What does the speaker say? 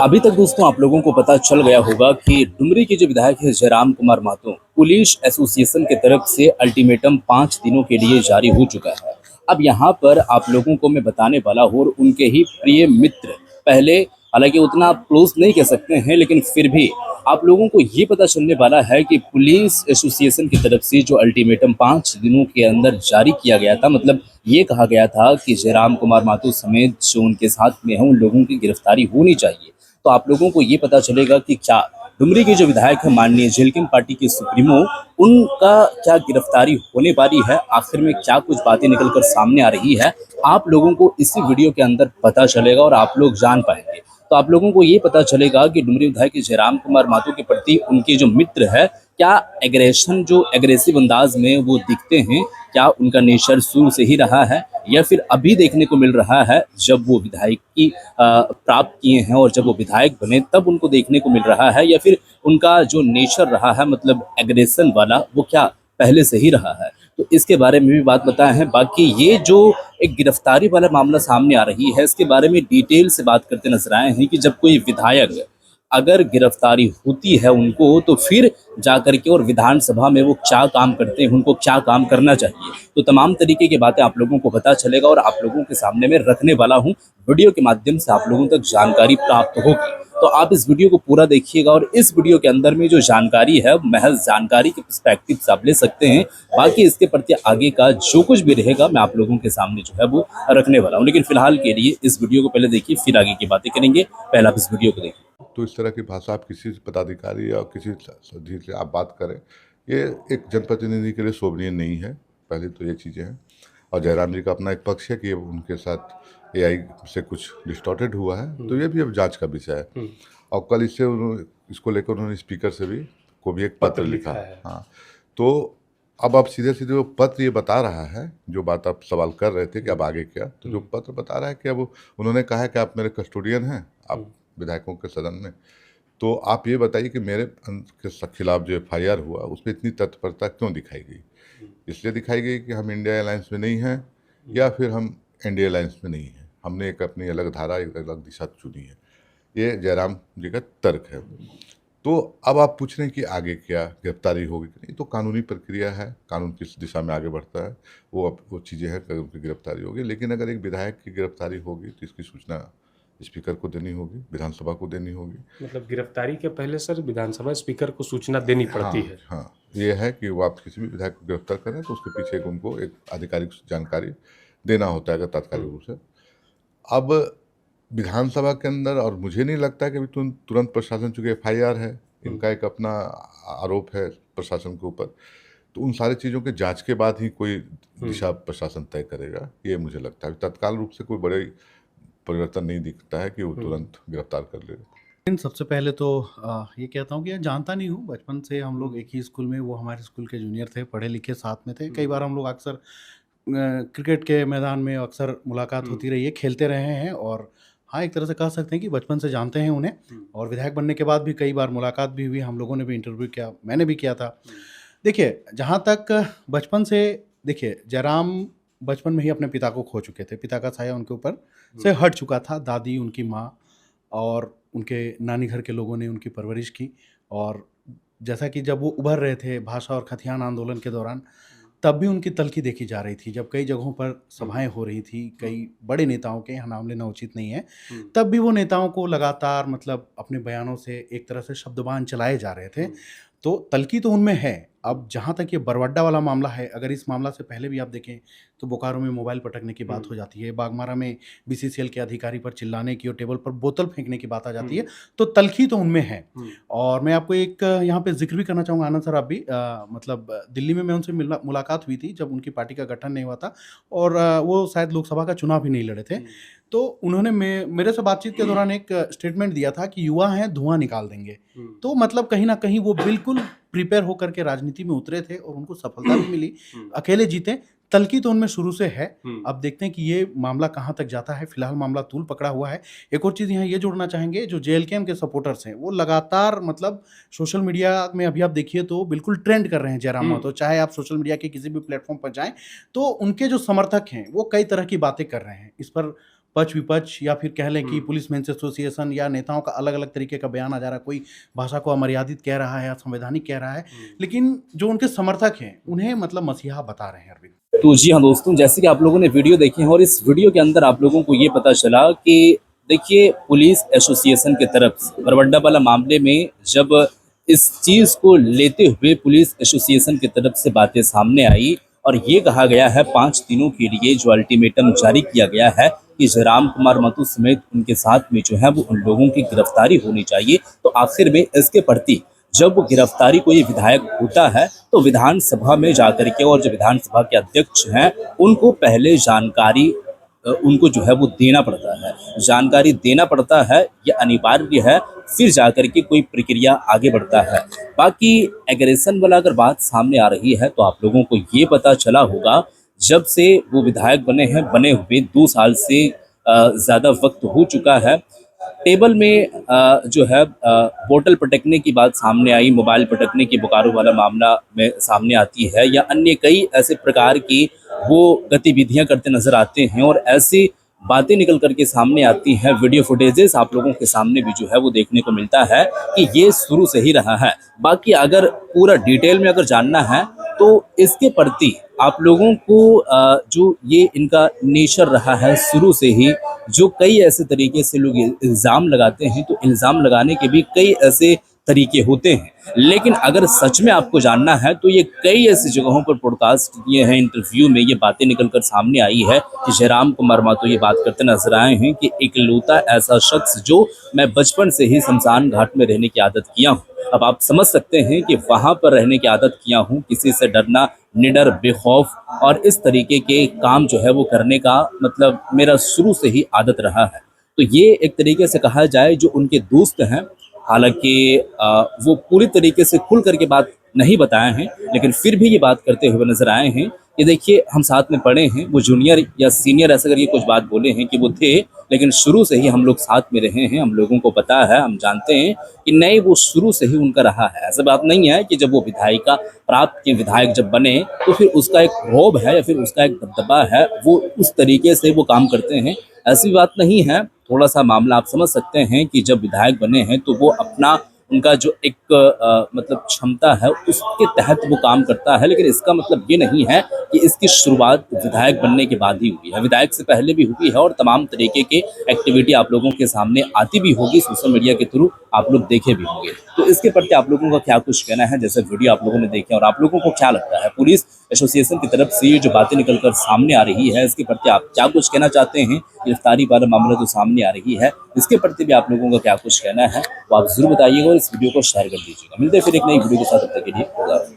अभी तक दोस्तों आप लोगों को पता चल गया होगा कि डुमरी के जो विधायक है जयराम कुमार महतो पुलिस एसोसिएशन की तरफ से अल्टीमेटम 5 दिनों के लिए जारी हो चुका है। अब यहाँ पर आप लोगों को मैं बताने वाला हूँ और उनके ही प्रिय मित्र पहले, हालांकि उतना आप क्लोज नहीं कह सकते हैं, लेकिन फिर भी आप लोगों को ये पता चलने वाला है कि पुलिस एसोसिएशन की तरफ से जो अल्टीमेटम 5 दिनों के अंदर जारी किया गया था, मतलब ये कहा गया था कि जयराम कुमार महतो समेत जो उनके साथ में है उन लोगों की गिरफ्तारी होनी चाहिए। तो आप लोगों को ये पता चलेगा कि क्या डुमरी के जो विधायक है माननीय जेलकिम पार्टी के सुप्रीमो, उनका क्या गिरफ्तारी होने वाली है, आखिर में क्या कुछ बातें निकलकर सामने आ रही है, आप लोगों को इसी वीडियो के अंदर पता चलेगा और आप लोग जान पाएंगे। तो आप लोगों को ये पता चलेगा कि डुमरी विधायक जयराम कुमार महतो के प्रति उनके जो मित्र है, क्या एग्रेशन जो एग्रेसिव अंदाज में वो दिखते हैं, क्या उनका नेचर शुरू से ही रहा है या फिर अभी देखने को मिल रहा है जब वो विधायकी प्राप्त किए हैं और जब वो विधायक बने तब उनको देखने को मिल रहा है, या फिर उनका जो नेचर रहा है मतलब एग्रेशन वाला वो क्या पहले से ही रहा है। तो इसके बारे में भी बात बताए हैं। बाकी ये जो एक गिरफ्तारी वाला मामला सामने आ रही है इसके बारे में डिटेल से बात करते नजर आए हैं कि जब कोई विधायक अगर गिरफ्तारी होती है उनको तो फिर जाकर के और विधानसभा में वो क्या काम करते हैं, उनको क्या काम करना चाहिए। तो तमाम तरीके की बातें आप लोगों को पता चलेगा और आप लोगों के सामने में रखने वाला हूँ। वीडियो के माध्यम से आप लोगों तक जानकारी प्राप्त होगी, तो आप इस वीडियो को पूरा देखिएगा और इस वीडियो के अंदर में जो जानकारी है महज जानकारी के पर्सपेक्टिव से आप ले सकते हैं। बाकी इसके प्रति आगे का जो कुछ भी रहेगा मैं आप लोगों के सामने जो है वो रखने वाला हूँ, लेकिन फिलहाल के लिए इस वीडियो को पहले देखिए फिर आगे की बातें करेंगे। पहले आप इस वीडियो को देखिए। तो इस तरह की भाषा आप किसी पदाधिकारी या किसी सदस्य से आप बात करें, ये एक जनप्रतिनिधि के लिए शोभनीय नहीं है। पहले तो ये चीज़ें हैं। और जयराम जी का अपना एक पक्ष है कि उनके साथ एआई से कुछ डिस्टॉर्टेड हुआ है, तो ये भी अब जांच का विषय है। और कल इसको लेकर उन्होंने स्पीकर से भी एक पत्र लिखा है। हाँ, तो अब आप सीधे सीधे वो पत्र ये बता रहा है, जो बात आप सवाल कर रहे थे कि अब आगे क्या, तो जो पत्र बता रहा है कि अब उन्होंने कहा है कि आप मेरे कस्टोडियन हैं, आप विधायकों के सदन में, तो आप ये बताइए कि मेरे के खिलाफ जो एफआईआर हुआ उस पर इतनी तत्परता क्यों दिखाई गई। इसलिए दिखाई गई कि हम इंडिया अलायंस में नहीं हैं या फिर हम एनडीए अलायंस में नहीं हैं, हमने एक अपनी अलग धारा, एक अलग दिशा चुनी है। ये जयराम जी का तर्क है। तो अब आप पूछ रहे हैं कि आगे क्या, गिरफ्तारी होगी कि नहीं। तो कानूनी प्रक्रिया है, कानून किस दिशा में आगे बढ़ता है वो चीज़ें हैं, कभी उनकी गिरफ्तारी होगी। लेकिन अगर एक विधायक की गिरफ्तारी होगी तो इसकी सूचना स्पीकर को देनी होगी, विधानसभा को देनी होगी। मतलब गिरफ्तारी के पहले सर विधानसभा स्पीकर को सूचना देनी पड़ती है। हाँ, ये है कि वो आप किसी भी विधायक को गिरफ्तार करें तो उसके पीछे उनको एक आधिकारिक जानकारी देना होता है अगर तात्कालिक रूप से। अब विधानसभा के अंदर, और मुझे नहीं लगता है कि अभी तुरंत प्रशासन, चूँकि एफआईआर है, इनका एक अपना आरोप है प्रशासन के ऊपर, तो उन सारी चीज़ों के जांच के बाद ही कोई दिशा प्रशासन तय करेगा, ये मुझे लगता है। तत्काल रूप से कोई बड़े परिवर्तन नहीं दिखता है कि वो तुरंत गिरफ्तार कर लेगा। लेकिन सबसे पहले तो ये कहता हूँ कि जानता नहीं हूँ, बचपन से हम लोग एक ही स्कूल में, वो हमारे स्कूल के जूनियर थे, पढ़े लिखे साथ में थे। कई बार हम लोग अक्सर क्रिकेट के मैदान में अक्सर मुलाकात होती रही है, खेलते रहे हैं। और हाँ, एक तरह से कह सकते हैं कि बचपन से जानते हैं उन्हें। और विधायक बनने के बाद भी कई बार मुलाकात भी हुई, हम लोगों ने भी इंटरव्यू किया, मैंने भी किया था। देखिए, जहाँ तक बचपन से, देखिए जयराम बचपन में ही अपने पिता को खो चुके थे। पिता का साया उनके ऊपर से हट चुका था। दादी, उनकी माँ और उनके नानी घर के लोगों ने उनकी परवरिश की। और जैसा कि जब वो उभर रहे थे भाषा और खतियान आंदोलन के दौरान, तब भी उनकी तलखी देखी जा रही थी। जब कई जगहों पर सभाएं हो रही थी, कई बड़े नेताओं के, यहाँ नाम लेना उचित नहीं है, तब भी वो नेताओं को लगातार मतलब अपने बयानों से एक तरह से शब्दबाण चलाए जा रहे थे। तो तलखी तो उनमें है। अब जहाँ तक ये बरवड्डा वाला मामला है, अगर इस मामला से पहले भी आप देखें तो बोकारो में मोबाइल पटकने की बात हो जाती है, बागमारा में बीसीसीएल के अधिकारी पर चिल्लाने की और टेबल पर बोतल फेंकने की बात आ जाती है। तो तलखी तो उनमें है। और मैं आपको एक यहाँ पे जिक्र भी करना चाहूँगा, आनंद सर आप भी, मतलब दिल्ली में मैं उनसे मुलाकात हुई थी जब उनकी पार्टी का गठन नहीं हुआ था और वो शायद लोकसभा का चुनाव भी नहीं लड़े थे। तो उन्होंने मेरे से बातचीत के दौरान एक स्टेटमेंट दिया था कि युवा हैं, धुआं निकाल देंगे। तो मतलब कहीं ना कहीं वो बिल्कुल प्रिपेयर होकर के राजनीति में उतरे थे और उनको सफलता भी मिली, अकेले जीते। तलखी तो उनमें शुरू से है। अब देखते हैं कि ये मामला कहाँ तक जाता है। फिलहाल मामला तूल पकड़ा हुआ है। एक और चीज़ यहाँ ये जोड़ना चाहेंगे, जो जेएलकेएम के सपोर्टर्स हैं वो लगातार मतलब सोशल मीडिया में अभी आप देखिए तो बिल्कुल ट्रेंड कर रहे हैं जयराम महतो। चाहे आप सोशल मीडिया के किसी भी प्लेटफॉर्म पर जाएं तो उनके जो समर्थक हैं वो कई तरह की बातें कर रहे हैं। इस पर पक्ष विपक्ष या फिर कह लें कि पुलिस मेंस एसोसिएशन या नेताओं का अलग अलग तरीके का बयान आ जा रहा है, कोई भाषा को अमर्यादित कह रहा है या संवैधानिक कह रहा है, लेकिन जो उनके समर्थक हैं उन्हें मतलब मसीहा बता रहे हैं अरविंद। तो जी हाँ दोस्तों, जैसे कि आप लोगों ने वीडियो देखी है और इस वीडियो के अंदर आप लोगों को ये पता चला कि देखिए पुलिस एसोसिएशन की तरफ से बरवड्डा वाला मामले में जब इस चीज़ को लेते हुए पुलिस एसोसिएशन की तरफ से बातें सामने आई और ये कहा गया है 5 दिनों के लिए जो अल्टीमेटम जारी किया गया है कि जयराम कुमार महतो समेत उनके साथ में जो है वो उन लोगों की गिरफ्तारी होनी चाहिए। तो आखिर में इसके प्रति जब वो गिरफ्तारी कोई विधायक होता है तो विधानसभा में जाकर के और जो विधानसभा के अध्यक्ष हैं उनको पहले जानकारी उनको जो है वो देना पड़ता है, जानकारी देना पड़ता है, ये अनिवार्य है, फिर जाकर के कोई प्रक्रिया आगे बढ़ता है। बाकी एग्रेशन वाला अगर बात सामने आ रही है तो आप लोगों को ये पता चला होगा जब से वो विधायक बने हैं, बने हुए 2 साल से ज़्यादा वक्त हो चुका है। टेबल में जो है बोतल पटकने की बात सामने आई, मोबाइल पटकने की बोकारो वाला मामला में सामने आती है या अन्य कई ऐसे प्रकार की वो गतिविधियां करते नजर आते हैं और ऐसी बातें निकल करके सामने आती हैं। वीडियो फुटेजेस आप लोगों के सामने भी जो है वो देखने को मिलता है कि ये शुरू से ही रहा है। बाकी अगर पूरा डिटेल में अगर जानना है तो इसके प्रति आप लोगों को जो ये इनका नेचर रहा है शुरू से ही, जो कई ऐसे तरीके से लोग इल्ज़ाम लगाते हैं, तो इल्ज़ाम लगाने के भी कई ऐसे तरीके होते हैं, लेकिन अगर सच में आपको जानना है तो ये कई ऐसी जगहों पर पॉडकास्ट दिए हैं, इंटरव्यू में ये बातें निकलकर सामने आई है कि जयराम कुमार महतो ये बात करते नजर आए हैं कि इकलौता ऐसा शख्स जो मैं बचपन से ही शमशान घाट में रहने की आदत किया हूँ। अब आप समझ सकते हैं कि वहां पर रहने की आदत किया हूँ, किसी से डरना, निडर, बेखौफ और इस तरीके के काम जो है वो करने का मतलब मेरा शुरू से ही आदत रहा है। तो ये एक तरीके से कहा जाए जो उनके दोस्त हैं, हालांकि वो पूरी तरीके से खुल करके बात नहीं बताए हैं, लेकिन फिर भी ये बात करते हुए नजर आए हैं कि देखिए हम साथ में पढ़े हैं। वो जूनियर या सीनियर ऐसा करके कुछ बात बोले हैं कि वो थे, लेकिन शुरू से ही हम लोग साथ में रहे हैं, हम लोगों को पता है, हम जानते हैं कि नहीं वो शुरू से ही उनका रहा है। ऐसा बात नहीं है कि जब वो विधायिका प्राप्त के विधायक जब बने तो फिर उसका एक रौब है या फिर उसका एक दबदबा है, वो उस तरीके से वो काम करते हैं, ऐसी बात नहीं है। थोड़ा सा मामला आप समझ सकते हैं कि जब विधायक बने हैं तो वो अपना उनका जो एक मतलब क्षमता है उसके तहत वो काम करता है, लेकिन इसका मतलब ये नहीं है कि इसकी शुरुआत विधायक बनने के बाद ही हुई है। विधायक से पहले भी हुई है और तमाम तरीके के एक्टिविटी आप लोगों के सामने आती भी होगी, सोशल मीडिया के थ्रू आप लोग देखे भी होंगे। तो इसके प्रति आप लोगों का क्या कुछ कहना है, जैसे वीडियो आप लोगों ने देखे, और आप लोगों को क्या लगता है पुलिस एसोसिएशन की तरफ से जो बातें निकलकर सामने आ रही है इसके प्रति आप क्या कुछ कहना चाहते हैं? गिरफ्तारी वाला मामला जो सामने आ रही है इसके प्रति भी आप लोगों का क्या कुछ कहना है वो आप जरूर बताइएगा और इस वीडियो को शेयर कर दीजिएगा। मिलते हैं फिर एक नई वीडियो के साथ, तब तक के लिए।